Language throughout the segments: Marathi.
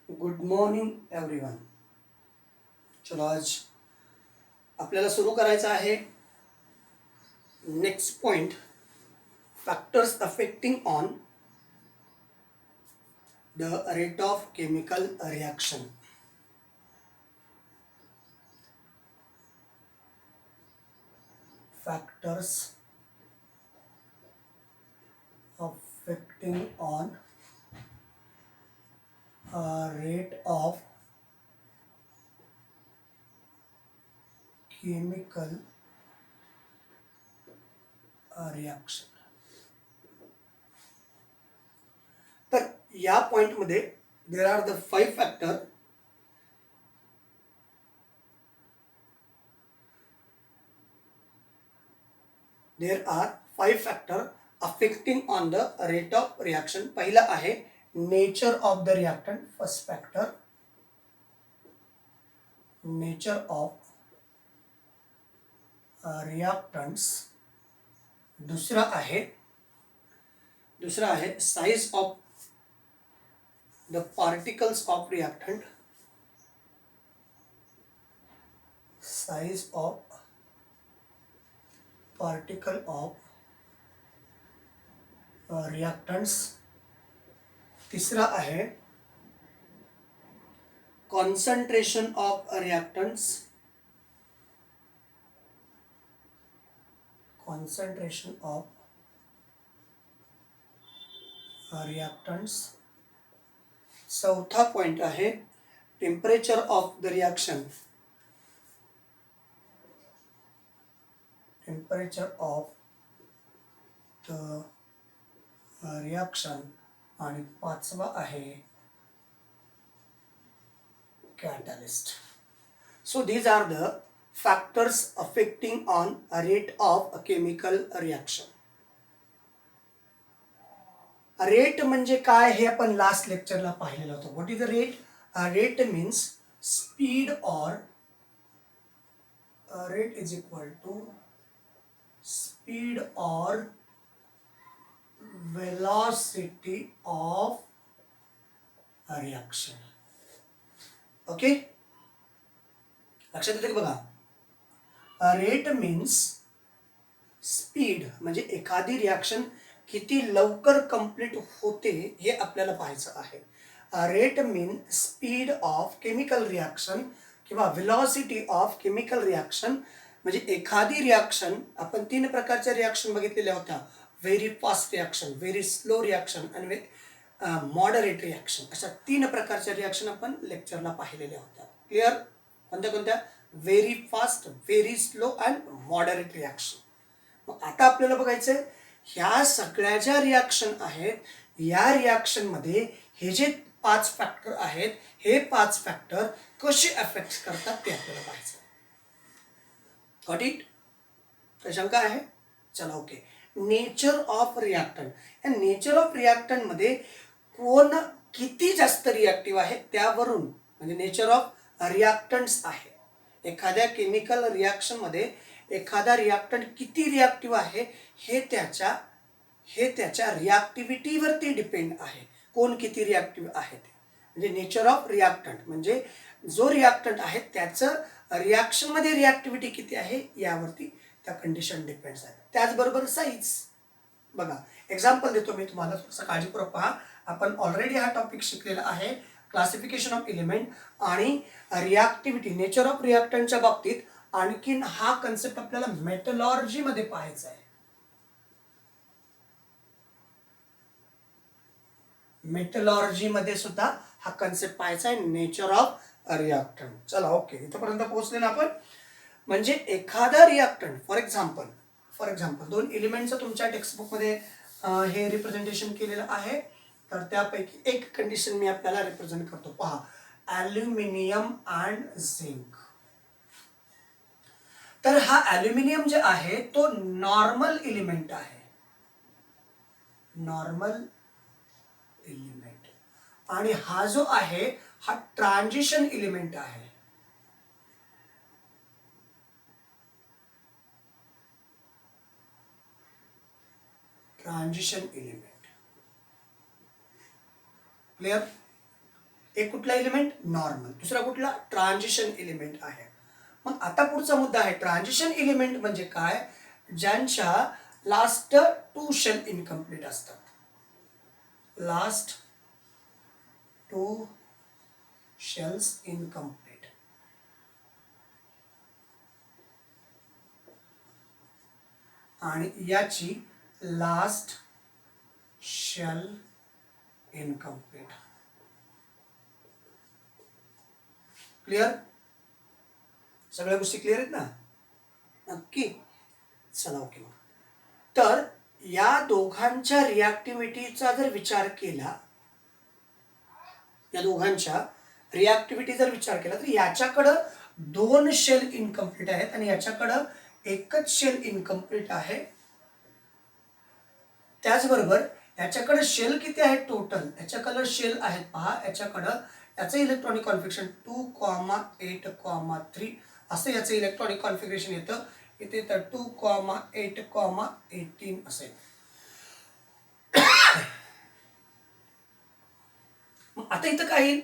Good morning everyone. चलो आज आपल्याला सुरू करायचं आहे next point, factors affecting on the rate of chemical reaction. Factors affecting on rate of chemical reaction. तर या पॉइंटमध्ये there are the 5 factor. There are 5 factor affecting on the rate of reaction. पहिला आहे nature of the reactant. First factor, nature of reactants. दूसरा आहे size of the particles of reactant. Size of particle of reactants. तीसरा आहे concentration of reactants. Concentration of reactants. चौथा पॉइंट आहे temperature of the reaction. Temperature of the reaction. आणि पाचवा आहे catalyst. So these are the factors affecting on rate of a chemical reaction. Rate म्हणजे काय हे आपण लास्ट लेक्चरला पाहिलेलं होतं. What is the rate? Rate means speed or rate is equal to speed or velocity of a reaction. Okay, लक्षात येते की बघा. रेट मीन्स स्पीड म्हणजे एखादी रिॲक्शन किती लवकर कंप्लीट होते हे आपल्याला पाहायचं आहे. Rate mean speed of chemical reaction किंवा व्हेलॉसिटी ऑफ केमिकल रिॲक्शन. म्हणजे एखादी रिॲक्शन, आपण 3 प्रकारच्या रिॲक्शन बघितलेल्या होत्या. Very fast reaction, very slow reaction आणि मॉडरेट रिॲक्शन. अशा 3 प्रकारच्या रिॲक्शन आपण लेक्चरला पाहिलेल्या होत्या. क्लिअर? कोणत्या कोणत्या? Very fast, very slow and moderate reaction. मग आता आपल्याला बघायचं ह्या सगळ्या ज्या रिॲक्शन आहेत, या रिॲक्शनमध्ये हे जे 5 फॅक्टर आहेत, हे 5 फॅक्टर कसे अफेक्ट करतात ते आपल्याला पाहायचं. Got it? तर शंका आहे? चला ओके. Nature of reactant. या नेचर ऑफ रिॲक्टंटमध्ये कोण किती जास्त रिॲक्टिव्ह आहे त्यावरून, म्हणजे नेचर ऑफ रिॲक्टंट्स आहे. एखाद्या केमिकल रिॲक्शनमध्ये एखादा रिॲक्टंट किती रिॲक्टिव्ह आहे हे त्याच्या रिॲक्टिव्हिटीवरती डिपेंड आहे. कोण किती रिॲक्टिव्ह आहे ते, म्हणजे नेचर ऑफ रिॲक्टंट म्हणजे जो रिॲक्टंट आहे त्याचं रिॲक्शनमध्ये रिॲक्टिव्हिटी किती आहे यावरती त्या कंडिशन डिपेंड्स आहेत. त्याचबरोबर साईज. बघा एक्झाम्पल देतो मी तुम्हाला, थोडंसं काळजीपूर्वक पहा. आपण ऑलरेडी हा टॉपिक शिकलेला आहे, क्लासिफिकेशन ऑफ एलिमेंट आणि रिॲक्टिव्हिटी, नेचर ऑफ रिॲक्टंटच्या बाबतीत. आणखीन हा कन्सेप्ट आपल्याला मेटलॉर्जीमध्ये पाहायचा आहे. मेटलॉर्जीमध्ये सुद्धा हा कन्सेप्ट पाहायचा आहे, नेचर ऑफ रिॲक्टंट. चला ओके, इथपर्यंत पोहोचले ना आपण. म्हणजे एखादा रिॲक्टंट, फॉर एक्झाम्पल 2 एलिमेंटचं तुमच्या टेक्स्टबुकमध्ये हे रिप्रेझेंटेशन केलेलं आहे. तर त्यापैकी एक कंडिशन मी आपल्याला रिप्रेझेंट करतो. पहा, ॲल्युमिनियम अँड झिंक. तर हा ॲल्युमिनियम जे आहे तो नॉर्मल एलिमेंट आहे. Normal element. आणि हा जो आहे हा ट्रान्झिशन एलिमेंट आहे. Transition element. क्लिअर? एक कुठला एलिमेंट नॉर्मल, दुसरा कुठला ट्रान्झिशन एलिमेंट आहे. मग आता पुढचा मुद्दा आहे ट्रान्झिशन एलिमेंट म्हणजे काय, ज्यांच्या लास्ट 2 शेल इनकम्प्लीट असतात. Last 2 shells incomplete. आणि याची लास्ट शेल इनकम्प्लीट. क्लिअर? सगळ्या गोष्टी क्लिअर आहेत ना? नक्की. चला ओके. तर या दोघांच्या रिॲक्टिव्हिटीचा जर विचार केला, या दोघांच्या रिॲक्टिव्हिटी जर विचार केला तर याच्याकडं 2 शेल इनकम्प्लीट आहेत आणि याच्याकडं एकच शेल इनकम्प्लीट आहे. त्याचबरोबर याच्याकडे शेल किती आहेत टोटल, याच्याकडे शेल आहेत पहा, याच्याकडं याचं इलेक्ट्रॉनिक कॉन्फिगरेशन 2,8,3 असं याचं इलेक्ट्रॉनिक कॉन्फिगरेशन येतं. इथे तर 2,8,18 असेल. मग आता इथं काय येईल,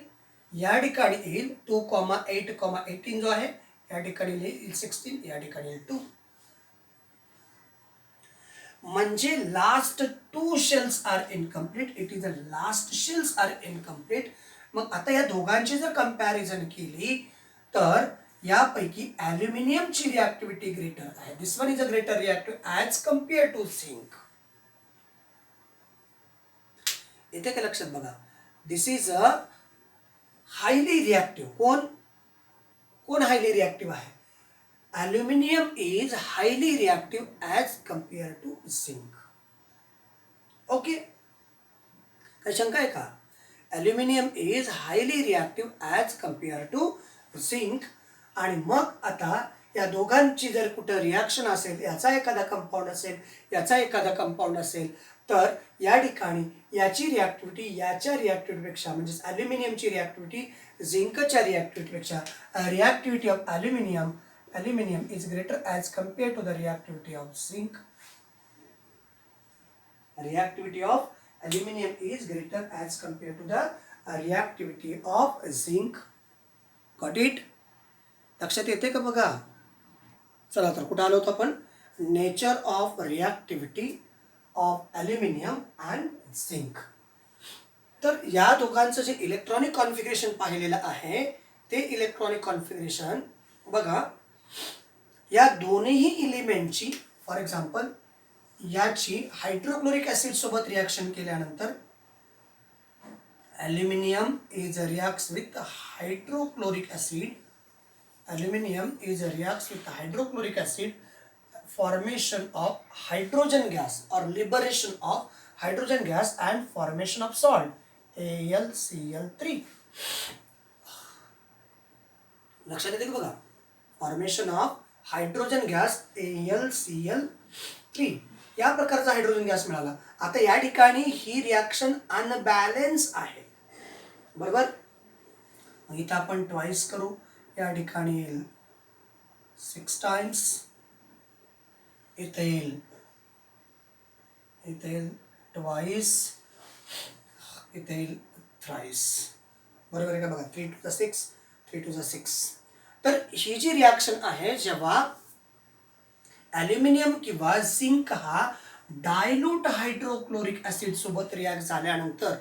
या ठिकाणी येईल 2,8,18 जो आहे, या ठिकाणी येईल 16, या ठिकाणी येईल 2. म्हणजे last 2 shells are incomplete. It is the last shells are incomplete. मग आता या दोघांची जर कंपॅरिझन केली तर यापैकी ॲल्युमिनियमची रिॲक्टिव्हिटी ग्रेटर आहे. This one is a greater reactive as compare to zinc. इथे काय लक्षात बघा, this is a highly reactive. कोण हायली रिॲक्टिव्ह आहे? Aluminium is highly reactive as compare to zinc. Okay, काही शंका आहे का? Aluminium is highly reactive as compare to zinc. आणि मग आता या दोघांची जर कुठं रिॲक्शन असेल, याचा एखादा कंपाऊंड असेल, याचा एखादा कंपाऊंड असेल, तर या ठिकाणी याची रिॲक्टिव्हिटी याच्या रिॲक्टिव्हिटीपेक्षा, म्हणजेच ॲल्युमिनियमची रिॲक्टिव्हिटी झिंकच्या रिॲक्टिव्हिटीपेक्षा, reactivity of aluminium is greater as compare to the reactivity of zinc. Reactivity of aluminium is greater as compare to the reactivity of zinc. Got it? लक्षात येते का बघा? चला तर कुठं आलो होतो आपण? Nature of reactivity of aluminium and zinc. तर या दोघांचं जे इलेक्ट्रॉनिक कॉन्फिगरेशन पाहिलेलं आहे ते इलेक्ट्रॉनिक कॉन्फिगरेशन बघा. या दोन्ही इलिमेंटची, फॉर एक्झाम्पल याची हायड्रोक्लोरिक ॲसिड सोबत रिॲक्शन केल्यानंतर aluminium is reacts with hydrochloric acid. Aluminum is reacts with hydrochloric acid, formation of hydrogen gas or liberation of hydrogen gas and formation of salt AlCl3. लक्षात येते का बघा? Formation of hydrogen gas AlCl3 या प्रकारचा हायड्रोजन गॅस मिळाला. आता या ठिकाणी ही रिॲक्शन अनबॅलन्स आहे, बरोबर? इथं आपण ट्वाइस करू, या ठिकाणी येईल 6 टाइम्स, इथे येईल ट्वाइस, इथे येईल थ्राइस. बरोबर आहे का बघा? 3 to the 6, 3 to the 6. तर ही जी रिॲक्शन आहे, जेव्हा ॲल्युमिनियम किंवा झिंक हा डायल्यूट हायड्रोक्लोरिक ॲसिड सोबत रिॲक्ट झाल्यानंतर,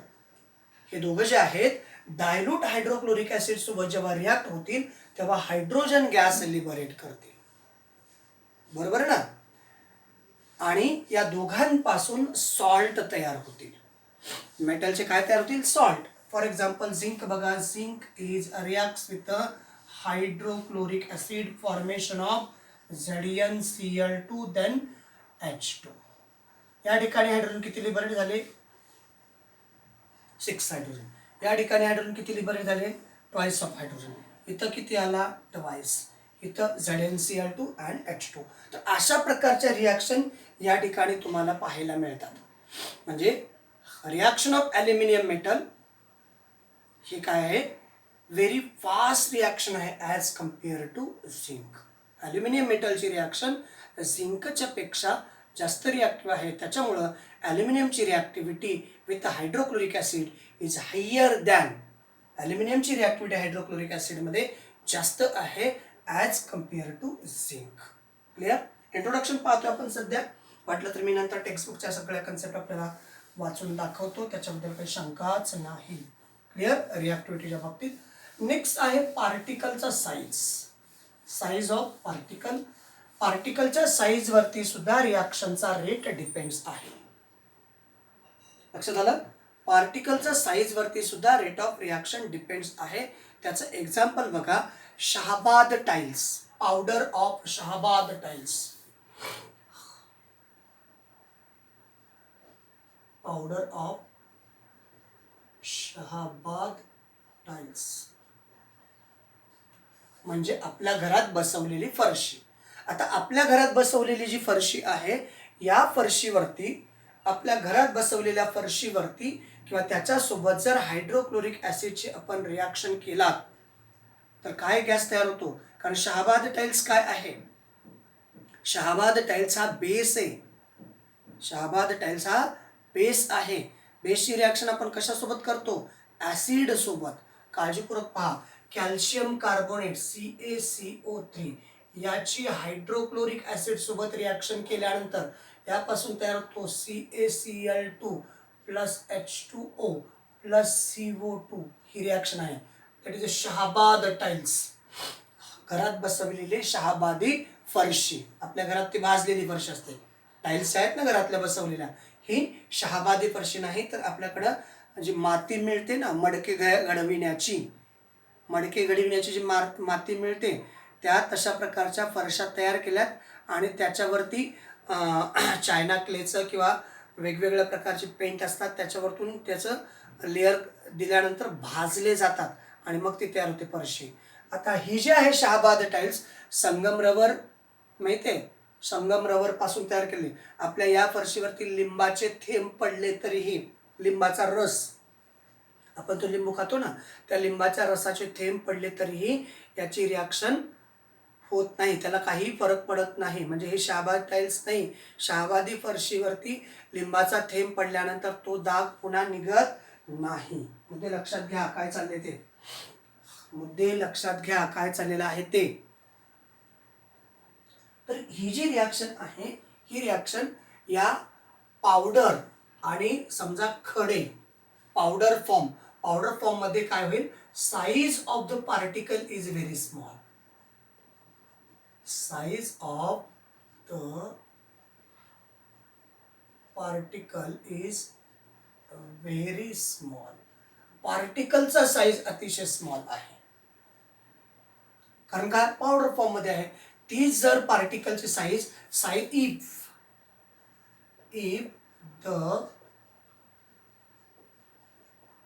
हे दोघं जे आहेत डायल्यूट हायड्रोक्लोरिक ॲसिड सोबत जेव्हा रिॲक्ट होतील तेव्हा हायड्रोजन गॅस लिबरेट करतील, बरोबर ना? आणि या दोघांपासून सॉल्ट तयार होतील. मेटलचे काय तयार होतील? सॉल्ट. फॉर एक्झाम्पल झिंक बघा, zinc is reacts with hydrochloric acid, formation of ZnCl2 then H2. या ठिकाणी हायड्रोजन किती लिबरेट झाले? 6 हायड्रोजन. या ठिकाणी हायड्रोजन किती लिबरेट झाले? Twice of hydrogen. इथं किती आला? ट्वाइस. इथं ZnCl2 अँड H2. तर अशा प्रकारच्या रिॲक्शन या ठिकाणी तुम्हाला पाहायला मिळतात. म्हणजे रिॲक्शन ऑफ ॲल्युमिनियम मेटल ही काय आहे? व्हेरी फास्ट रिॲक्शन आहे as compare to zinc. Aluminium मेटलची रिॲक्शन झिंकच्या पेक्षा जास्त रिॲक्टिव्ह आहे. त्याच्यामुळं ॲल्युमिनियमची reactivity with hydrochloric acid is higher than ॲल्युमिनियमची रिॲक्टिव्हिटी हायड्रोक्लोरिक ॲसिडमध्ये जास्त आहे as compare to zinc. Clear? Introduction पाहतोय आपण सध्या. वाटलं तर मी नंतर टेक्स्टबुकच्या सगळ्या कन्सेप्ट आपल्याला वाचून दाखवतो, त्याच्याबद्दल काही शंकाच नाही. क्लिअर? रिॲक्टिव्हिटीच्या बाबतीत. नेक्स्ट आहे पार्टिकलचा साईज. Size of particle. पार्टिकलच्या साईजवरती सुद्धा रिॲक्शनचा रेट डिपेंड्स आहे. लक्षात आलं? पार्टिकलच्या साईजवरती सुद्धा रेट ऑफ रिॲक्शन डिपेंड्स आहे. त्याचं एक्झाम्पल बघा, Shahabad tiles, powder of Shahabad tiles. Powder of Shahabad tiles म्हणजे आपल्या घरात बसवलेली फरशी. आता आपल्या घरात बसवलेली जी फरशी आहे, या फरशीवरती, आपल्या घरात बसवलेल्या फरशीवरती किंवा त्याच्यासोबत जर हायड्रोक्लोरिक ॲसिडची आपण रिॲक्शन केलात तर काय गॅस तयार होतो? कारण शहाबाद टाइल्स काय आहे? शहाबाद टाइल्स हा बेस आहे. शहाबाद टाइल्स हा बेस आहे. बेसची रिॲक्शन आपण कशासोबत करतो? ॲसिड सोबत. काळजीपूर्वक पहा, कॅल्शियम कार्बोनेट CaCO3 याची हायड्रोक्लोरिक ॲसिड सोबत रिॲक्शन केल्यानंतर यापासून तयार होतो CaCl2 plus H2O plus CO2. ही रिॲक्शन आहे. That is a Shahabad tiles. घरात बसवलेली शहाबादी फरशी. आपल्या घरात ती भाजलेली फरशी असते. टाइल्स आहेत ना घरातल्या बसवलेल्या, ही शहाबादी फरशी नाही. तर आपल्याकडं जी माती मिळते ना, मडके घडविण्याची जी माती मिळते, त्या तशा प्रकारच्या फरशा तयार केल्यात आणि त्याच्यावरती चायना क्लेचं किंवा वेगवेगळ्या प्रकारचे पेंट असतात, त्याच्यावरतून त्याचं लेअर दिल्यानंतर भाजले जातात आणि मग ती तयार होते फरशी. आता ही जी आहे शहाबाद टाइल्स, संगमरवर माहिती आहे, संगमरवर पासून तयार केली. आपल्या या फरशीवरती लिंबाचे थेंब पडले तरीही, लिंबाचा रस, आपण तो लिंबू खातो ना, त्या लिंबाच्या रसाचे थेंब पडले तरीही याची रिॲक्शन होत नाही, त्याला काही फरक पडत नाही. म्हणजे हे शहाबाद टाइल्स नाही. शहाबादी फरशीवरती लिंबाचा थेंब पडल्यानंतर तो दाग पुन्हा निघत नाही. मुद्दे लक्षात घ्या काय चालले ते. मुद्दे लक्षात घ्या काय चाललेलं आहे ते. तर ही जी रिॲक्शन आहे, ही रिॲक्शन या पावडर आणि समजा खडे, पावडर फॉर्म मध्ये काय होईल? Size of the particle is very small. Size of the particle is very small. पार्टिकलचा साइज अतिशय स्मॉल आहे. कारण का? पावडर फॉर्म मध्ये आहे. ती जर पार्टिकलची size if the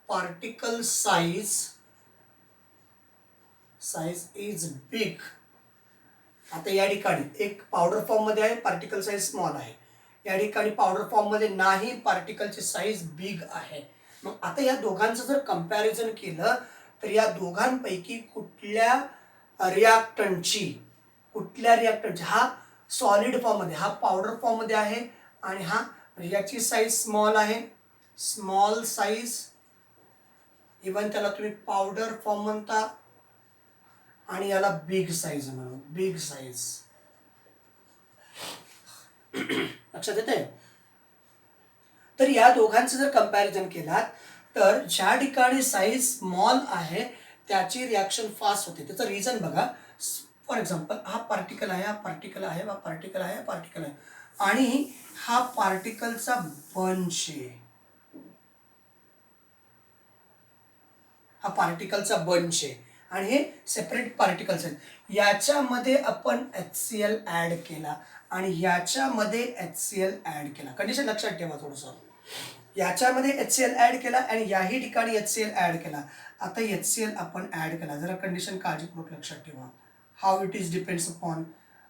particle size is big. आता या ठिकाणी एक पावडर फॉर्म मध्ये आहे, पार्टिकल साइज स्मॉल आहे. या ठिकाणी पावडर फॉर्म मध्ये नाही, पार्टिकलची साइज बिग आहे. मग आता या दोघांचं जर कंपॅरिझन केलं तर या दोघांपैकी कुठल्या रिॲक्टंटची, हा सॉलिड फॉर्म मध्ये, हा पावडर फॉर्म मध्ये आहे आणि हा याची साइज स्मॉल आहे, स्मॉल साइज, इवन त्याला तुम्ही पावडर फॉर्म म्हणता आणि याला बिग साइज म्हणून, बिग साइज. लक्षात येते? तर या दोघांचं जर कंपॅरिझन केलात तर ज्या ठिकाणी साइज स्मॉल आहे त्याची रिॲक्शन फास्ट होते. त्याचं रिझन बघा. फॉर एक्झाम्पल, हा पार्टिकल आहे, हा पार्टिकल आहे, हा पार्टिकल आहे, हा पार्टिकल आहे आणि हा पार्टिकलचा बंच आहे. हा पार्टिकलचा बंच आहे आणि हे सेपरेट पार्टिकल्स आहेत. याच्यामध्ये आपण HCl ऍड केला आणि याच्यामध्ये HCl ऍड केला. कंडिशन लक्षात ठेवा थोडंसं. याच्यामध्ये HCl ऍड केला आणि याही ठिकाणी HCl ऍड केला. आता HCl आपण ऍड केला. जरा कंडिशन काळजीपूर्वक लक्षात ठेवा. How it is depends upon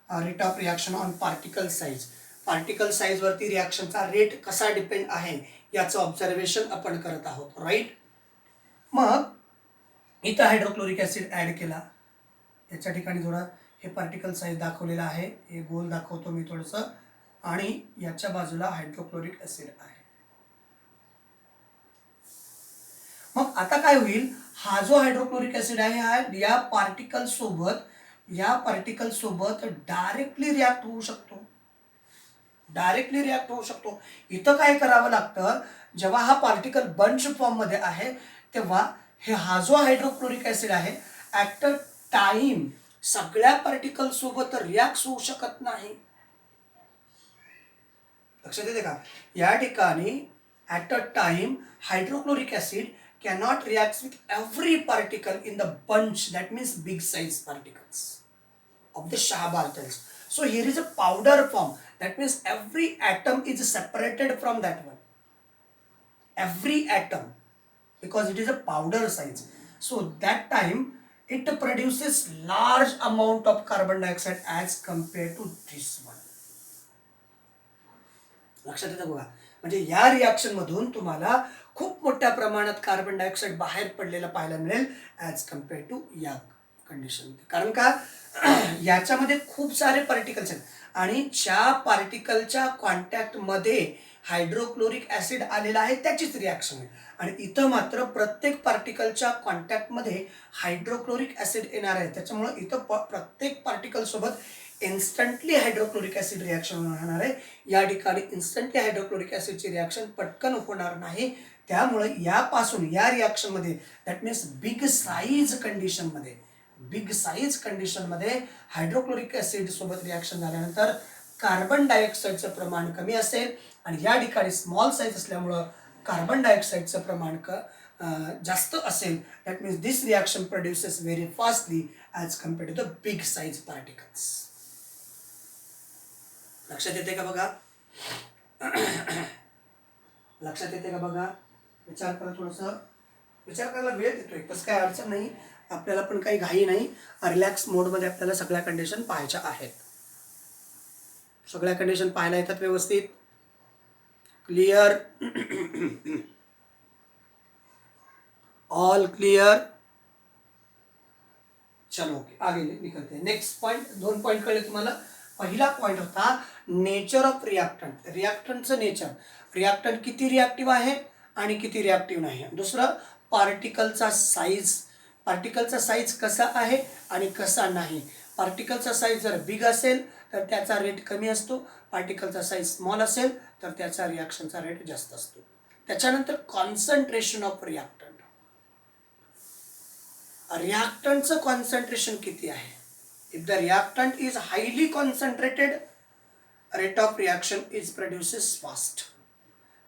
rate of reaction on particle size. Particle size वरती रिॲक्शनचा रेट कसा डिपेंड आहे याचं ऑब्झर्वेशन आपण करत आहोत. राईट? मग इथं हायड्रोक्लोरिक ॲसिड ऍड केला. याच्या ठिकाणी थोडा हे पार्टिकल साइज दाखवलेला आहे, हे गोल दाखवतो मी थोडंसं, आणि याच्या बाजूला हायड्रोक्लोरिक ॲसिड आहे. मग आता काय होईल? हा जो हायड्रोक्लोरिक ऍसिड आहे हा या पार्टिकल सोबत डायरेक्टली रिॲक्ट होऊ शकतो. इथं काय करावं लागतं, जेव्हा हा पार्टिकल बंच फॉर्म मध्ये आहे तेव्हा हा जो हायड्रोक्लोरिक ऍसिड आहे ऍट अ टाइम सगळ्या पार्टिकल सोबत रिॲक्ट होऊ शकत नाही. लक्षात येते का? या ठिकाणी at a time hydrochloric acid cannot react with every particle in the bunch, that means big size particles of the Shah-Baltans. So here is a powder form, that means every atom is separated from that one, every atom, because it is a powder size. So that time it produces large amount of carbon dioxide as compared to this one. लक्षात येतं बघा, म्हणजे या रिॲक्शन मधून तुम्हाला खूप मोठ्या प्रमाणात कार्बन डायऑक्साईड बाहेर पडलेला पाहायला मिळेल ॲज कम्पेअर टू या कंडिशन. कारण का याच्यामध्ये खूप सारे पार्टिकल्स आहेत आणि ज्या पार्टिकलच्या कॉन्टॅक्टमध्ये हायड्रोक्लोरिक ऍसिड आलेला आहे त्याचीच रिॲक्शन आहे. आणि इथं मात्र प्रत्येक पार्टिकलच्या कॉन्टॅक्टमध्ये हायड्रोक्लोरिक ऍसिड येणार आहे, त्याच्यामुळे इथं प्रत्येक पार्टिकल सोबत इन्स्टंटली हायड्रोक्लोरिक ऍसिड रिॲक्शन होणार आहे. या ठिकाणी इन्स्टंटली हायड्रोक्लोरिक ऍसिडची रिॲक्शन पटकन होणार नाही. त्यामुळे यापासून या रिॲक्शनमध्ये दॅट मीन्स बिग साईज कंडिशनमध्ये हायड्रोक्लोरिक ऍसिड सोबत रिॲक्शन झाल्यानंतर कार्बन डायऑक्साईडचं प्रमाण कमी असेल आणि या ठिकाणी स्मॉल साईज असल्यामुळं कार्बन डायऑक्साईडचं प्रमाण जास्त असेल. That means this reaction produces very fastly as compare to the big size particles. लक्षात येते का बघा? लक्षात येते का बघा? विचार करा, थोडंसं विचार करायला वेळ देतोय, तसं काही अडचण नाही, आपल्याला पण काही घाई नाही. रिलॅक्स मोडमध्ये आपल्याला सगळ्या कंडिशन पाहायच्या आहेत. सगळ्या कंडिशन पाहायला येतात व्यवस्थित? क्लिअर? All clear? चलो ओके, आगे निकलते हैं. नेक्स्ट पॉइंट, 2 पॉइंट कळले तुम्हाला. पहिला पॉइंट होता नेचर ऑफ रिॲक्टंट, रिॲक्टंटचं नेचर, रिॲक्टंट किती रिॲक्टिव्ह आहे आणि किती रिॲक्टिव्ह नाही. दुसरं पार्टिकलचा साईज कसा आहे आणि कसा नाही. पार्टिकलचा साईज जर बिग असेल तर त्याचा रेट कमी असतो, पार्टिकलचा साईज स्मॉल असेल तर त्याचा रिॲक्शनचा रेट जास्त असतो. त्याच्यानंतर कॉन्सन्ट्रेशन ऑफ रिॲक्टंट, रिॲक्टंटचं कॉन्सन्ट्रेशन किती आहे. If the reactant is highly concentrated, rate of reaction is produces fast.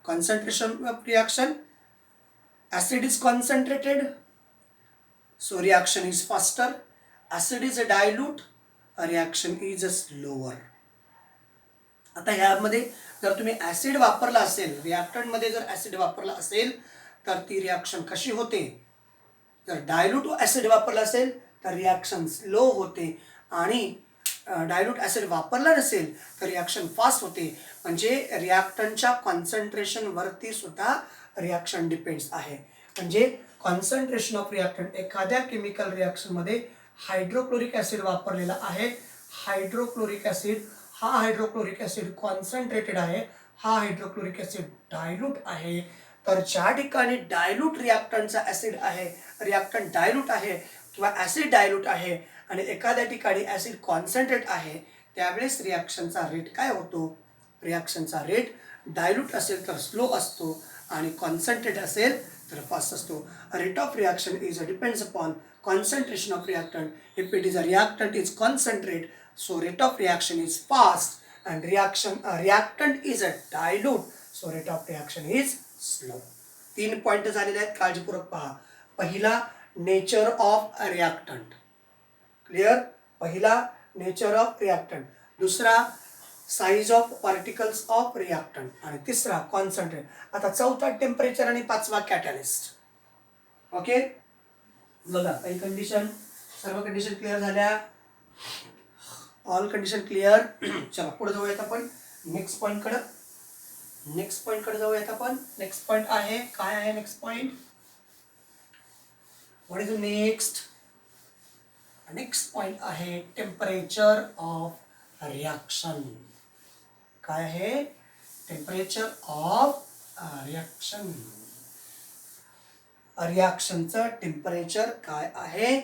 Concentration of reaction, acid is concentrated, so reaction is faster. Acid is a dilute, a reaction is a slower. आता ह्यामध्ये जर तुम्ही ऍसिड वापरला असेल, रिॲक्टंट मध्ये जर ऍसिड वापरला असेल तर ती रिॲक्शन कशी होते. जर डायल्यूट ऍसिड वापरला असेल तर रिॲक्शन स्लो होते आणि डायल्यूट ऍसिड वापरला नसेल तर रिॲक्शन फास्ट होते. म्हणजे रिॲक्टंटच्या कॉन्सन्ट्रेशन वरती सुद्धा रिॲक्शन डिपेंड्स आहे. म्हणजे कॉन्सन्ट्रेशन ऑफ रिॲक्टंट, एखाद्या केमिकल रिॲक्शन मध्ये हायड्रोक्लोरिक ऍसिड वापरलेला आहे, हायड्रोक्लोरिक ऍसिड कॉन्सन्ट्रेटेड आहे, हा हायड्रोक्लोरिक ऍसिड डायल्यूट आहे. तर ज्या ठिकाणी डायल्यूट रिॲक्टंटचा ऍसिड आहे, रिॲक्टंट डायल्यूट आहे किंवा ऍसिड डायल्यूट आहे आणि एखाद्या ठिकाणी ऍसिड कॉन्सन्ट्रेट आहे, त्यावेळेस रिॲक्शनचा रेट काय होतो. रिॲक्शनचा रेट डायल्यूट असेल तर स्लो असतो आणि कॉन्सन्ट्रेट असेल तर फास्ट असतो. Rate of reaction is depends upon concentration of reactant. If it is a reactant is concentrate, so rate of reaction is fast and reactant is a dilute, so rate of reaction is slow. 3 point झालेले आहेत, काळजीपूर्वक पहा. पहिला नेचर ऑफ रिॲक्टंट, क्लिअर. पहिला नेचर ऑफ रिॲक्टंट, दुसरा size of particles of reactant आणि तिसरा कॉन्सन्ट्रेट. आता चौथा टेम्परेचर आणि पाचवा कॅटलिस्ट. ओके, बघा काही कंडिशन, सर्व कंडिशन क्लिअर झाल्या. All condition clear. चला पुढे जाऊयात आपण नेक्स्ट पॉइंट कडे जाऊयात आपण. नेक्स्ट पॉइंट आहे, काय आहे next point. What is the next point आहे टेम्परेचर ऑफ रिॲक्शन. काय आहे? Temperature of reaction. रिॲक्शनचं टेम्परेचर काय आहे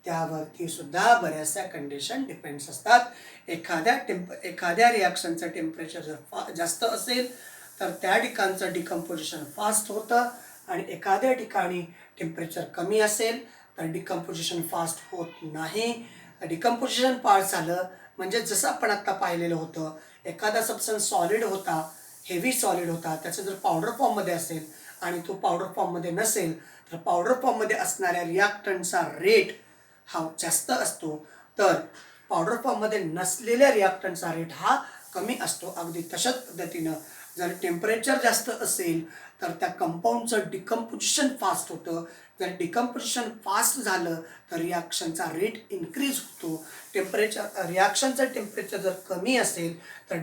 त्यावरती सुद्धा बऱ्याचशा कंडिशन डिपेंड्स असतात. एखाद्या रिॲक्शनचं टेम्परेचर जर जास्त असेल तर त्या ठिकाणचं डिकम्पोजिशन फास्ट होतं आणि एखाद्या ठिकाणी टेम्परेचर कमी असेल तर डिकम्पोजिशन फास्ट होत नाही. डिकम्पोजिशन फास्ट झालं म्हणजे जसं आपण आत्ता पाहिलेलं होतं, एखादा सबस्टन्स सॉलिड होता, हेवी सॉलिड होता, त्याचं जर पावडर फॉर्ममध्ये असेल आणि तो पावडर फॉर्ममध्ये नसेल तर पावडर फॉर्ममध्ये असणाऱ्या रिॲक्टंटचा रेट हा जास्त असतो, तर पावडर फॉर्ममध्ये नसलेल्या रिॲक्टंटचा रेट हा कमी असतो. अगदी तशाच पद्धतीनं जर टेम्परेचर जास्त असेल तर त्या कंपाऊंडचं डिकम्पोजिशन फास्ट होतं. जर डिकम्पोजिशन फास्ट झालं तर रिॲक्शनचा रेट इन्क्रीज होतो. रिॲक्शनचं टेम्परेचर जर कमी असेल तर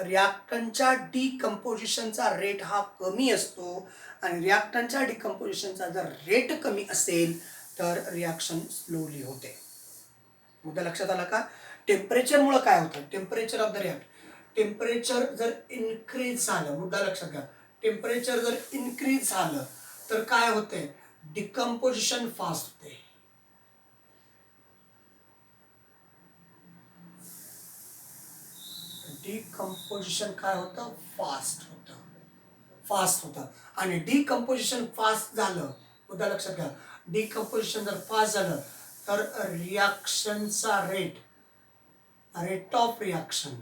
रिॲक्टंटच्या डिकम्पोजिशनचा रेट हा कमी असतो आणि रिॲक्टंटच्या डिकम्पोजिशनचा जर रेट कमी असेल तर रिॲक्शन स्लोली होते. मुद्दा लक्षात आला का? टेम्परेचरमुळे काय होतं? टेम्परेचर ऑफ द टेम्परेचर जर इन्क्रीज झालं, मुद्दा लक्षात घ्या, टेम्परेचर जर इन्क्रीज झालं तर काय होते? डिकम्पोजिशन फास्ट होते. डिकम्पोजिशन काय होतं? फास्ट होतं आणि डिकम्पोजिशन फास्ट झालं, मुद्दा लक्षात घ्या, डिकम्पोजिशन जर फास्ट झालं तर रिॲक्शनचा रेट ऑफ रिॲक्शन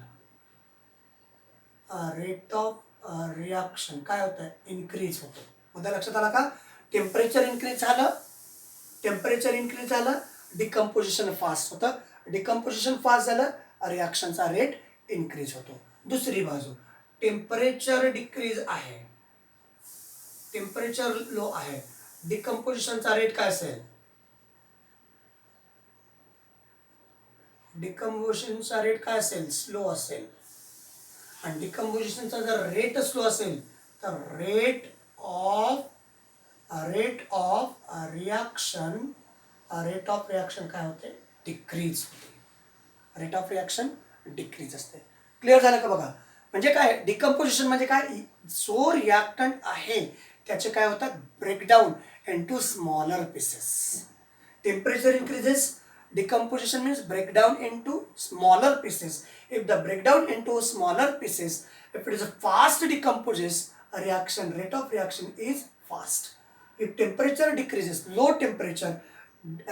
काय होतं? इन्क्रीज होतं. मुद्दा लक्षात आला का? टेम्परेचर इन्क्रीज झालं, डिकम्पोजिशन फास्ट होतं, डिकम्पोजिशन फास्ट झालं, रिॲक्शनचा रेट इन्क्रीज होतो. दुसरी बाजू, टेम्परेचर डिक्रीज आहे, टेम्परेचर लो आहे, डिकम्पोजिशनचा रेट काय असेल? डिकम्पोजिशनचा रेट काय असेल? स्लो असेल. आणि डिकम्पोजिशनचा जर रेट स्लो असेल तर रेट ऑफ रिॲक्शन काय होते? डिक्रीज होते. रेट ऑफ रिॲक्शन डिक्रीज असते. क्लिअर झालं का? बघा, म्हणजे काय डिकम्पोजिशन म्हणजे काय? जो रिॲक्टंट आहे त्याचे काय होतात? Breakdown into smaller pieces. Temperature increases, decomposition means breakdown into smaller pieces. If the breakdown into smaller pieces, if it is a fast decomposes, rate of reaction is fast. If temperature decreases, low temperature,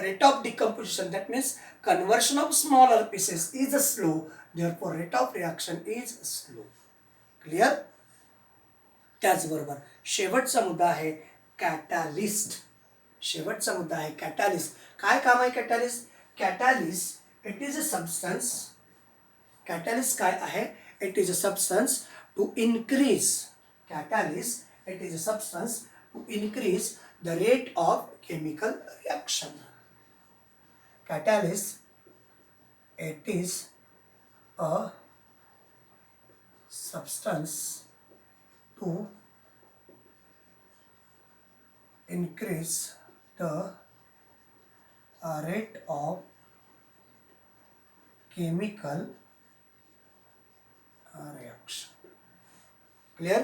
rate of decomposition, that means conversion of smaller pieces is slow, therefore rate of reaction is slow. Clear? त्याचबरोबर शेवटचा मुद्दा आहे कॅटॅलिस्ट. शेवटचा मुद्दा आहे कॅटॅलिस्ट. काय काम आहे catalyst? Catalyst it is a substance. Catalyst काय आहे? It is a substance to increase. Catalyst it is a substance to increase the rate of chemical reaction. Catalyst it is a substance to increase the rate of chemical reaction. Clear?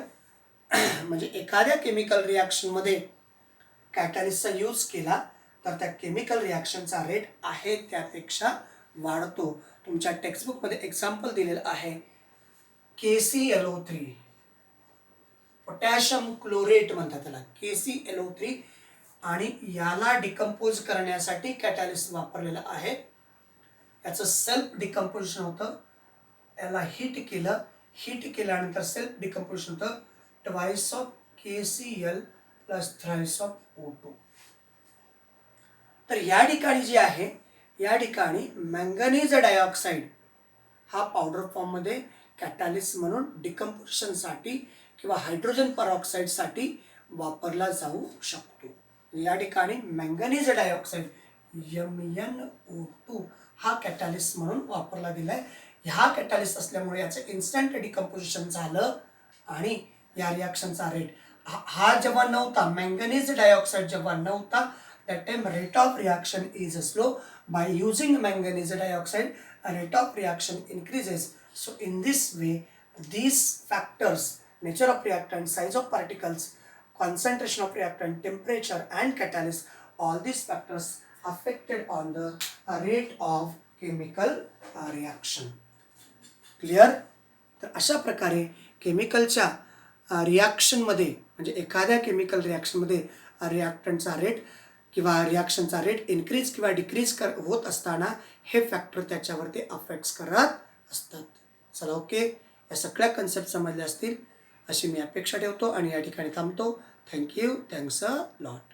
म्हणजे एखाद्या केमिकल रिॲक्शनमध्ये कॅटॅलिस्टचा यूज केला तर त्या केमिकल रिॲक्शनचा रेट आहे त्यापेक्षा वाढतो. तुमच्या टेक्स्टबुकमध्ये एक्झाम्पल दिलेलं आहे KClO3, पोटॅशियम क्लोरेट म्हणतात त्याला, KClO3, आणि याला डिकम्पोज करण्यासाठी कॅटॅलिस्ट वापरलेलं आहे. याचं सेल्फ डिकम्पोजिशन होतं. याला हीट केल्यानंतर सेल्फ डिकम्पोजिशन होतं twice of KCl plus thrice of O2. तर या ठिकाणी जे आहे, या ठिकाणी मॅंगनीज डायऑक्साईड हा पावडर फॉर्ममध्ये कॅटॅलिस्ट म्हणून डिकम्पोजिशनसाठी किंवा हायड्रोजन परऑक्साईडसाठी वापरला जाऊ शकतो. या ठिकाणी मॅंगनीज डायऑक्साईड MnO2 हा कॅटॅलिस्ट म्हणून वापरला गेला आहे. ह्या कॅटॅलिस्ट असल्यामुळे याचं इन्स्टंट डिकम्पोजिशन झालं आणि या रिॲक्शनचा रेट हा जेव्हा नव्हता, मॅंगनीज डायऑक्साईड जेव्हा नव्हता, that time rate of reaction is slow. By using manganese dioxide, rate of reaction increases. So in this way, these factors, nature of reactant, size of particles, concentration of reactant, temperature and catalyst, all these factors affected on the rate of chemical reaction. Clear? तर अशा प्रकारे केमिकलच्या रिॲक्शनमध्ये म्हणजे एखाद्या केमिकल रिॲक्शनमध्ये रिॲक्टंटचा रेट किंवा रिॲक्शनचा रेट इन्क्रीज किंवा डिक्रीज होत असताना हे फॅक्टर त्याच्यावरती अफेक्ट्स करत असतात. चला ओके, या सगळ्या कन्सेप्ट समजल्या असतील अशी मी अपेक्षा ठेवतो आणि या ठिकाणी थांबतो. थँक्यू. Thanks a lot.